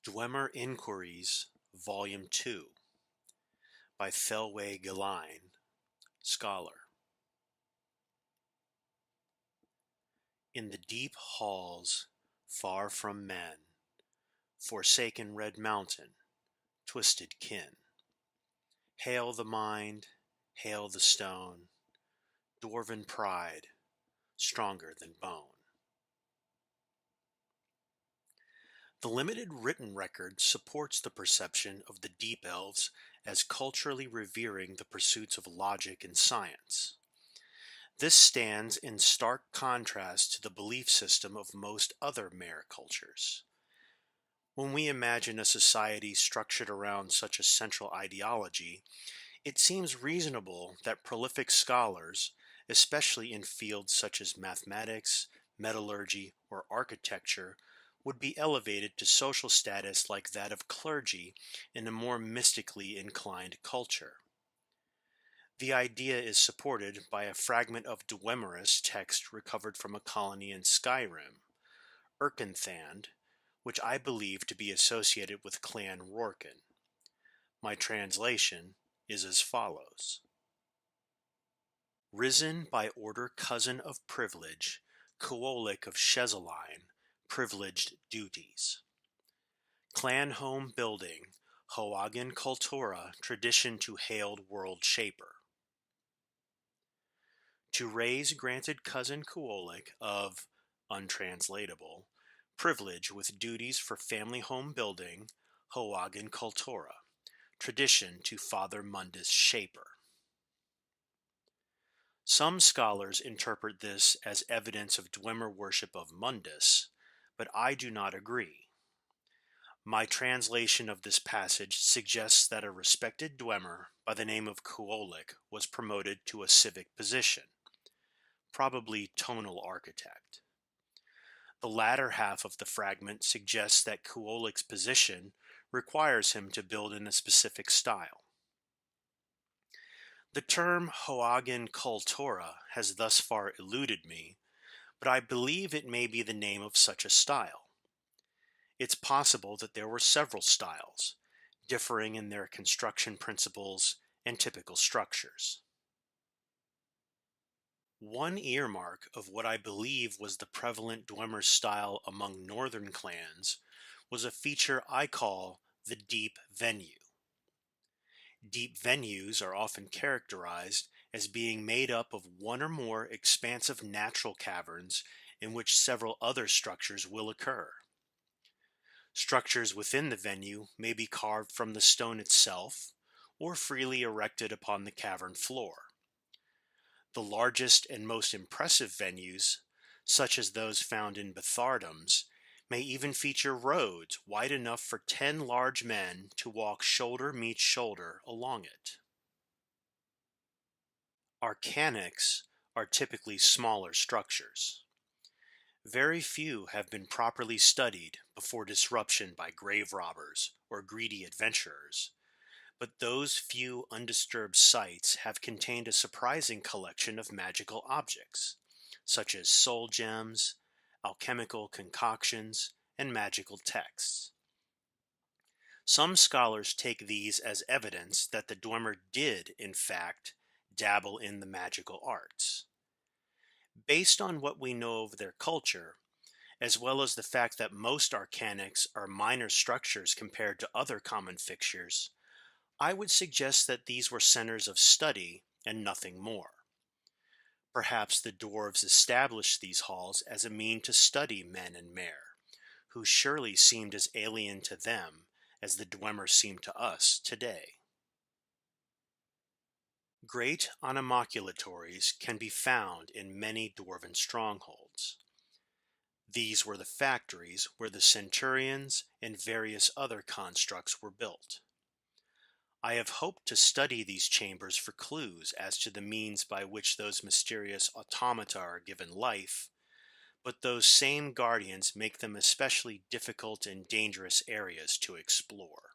Dwemer Inquiries, Volume 2, by Thelway Galine, Scholar. In the deep halls, far from men, forsaken red mountain, twisted kin. Hail the mind, hail the stone, dwarven pride, stronger than bone. The limited written record supports the perception of the Deep Elves as culturally revering the pursuits of logic and science. This stands in stark contrast to the belief system of most other mare cultures. When we imagine a society structured around such a central ideology, it seems reasonable that prolific scholars, especially in fields such as mathematics, metallurgy, or architecture, would be elevated to social status like that of clergy in a more mystically inclined culture. The idea is supported by a fragment of Dwemerist text recovered from a colony in Skyrim, Erkenthand, which I believe to be associated with Clan Rorken. My translation is as follows. Risen by order cousin of privilege, Kuolik of Shezeline, privileged duties. Clan home building, Hoagin Kultura, tradition to hailed world shaper. To raise granted cousin Kuolik of, untranslatable, privilege with duties for family home building, Hoagin Kultura, tradition to father Mundus shaper. Some scholars interpret this as evidence of Dwemer worship of Mundus, but I do not agree. My translation of this passage suggests that a respected Dwemer by the name of Kuolik was promoted to a civic position, probably tonal architect. The latter half of the fragment suggests that Kuolik's position requires him to build in a specific style. The term Hoagin Kultura has thus far eluded me, but I believe it may be the name of such a style. It's possible that there were several styles, differing in their construction principles and typical structures. One earmark of what I believe was the prevalent Dwemer style among northern clans was a feature I call the deep venue. Deep venues are often characterized as being made up of one or more expansive natural caverns in which several other structures will occur. Structures within the venue may be carved from the stone itself or freely erected upon the cavern floor. The largest and most impressive venues, such as those found in Bethardums, may even feature roads wide enough for 10 large men to walk shoulder meets shoulder along it. Arcanics are typically smaller structures. Very few have been properly studied before disruption by grave robbers or greedy adventurers, but those few undisturbed sites have contained a surprising collection of magical objects, such as soul gems, alchemical concoctions, and magical texts. Some scholars take these as evidence that the Dwemer did, in fact, dabble in the magical arts. Based on what we know of their culture, as well as the fact that most arcanics are minor structures compared to other common fixtures, I would suggest that these were centers of study and nothing more. Perhaps the dwarves established these halls as a mean to study men and mare, who surely seemed as alien to them as the Dwemer seem to us today. Great onomaculatories can be found in many dwarven strongholds. These were the factories where the centurions and various other constructs were built. I have hoped to study these chambers for clues as to the means by which those mysterious automata are given life, but those same guardians make them especially difficult and dangerous areas to explore.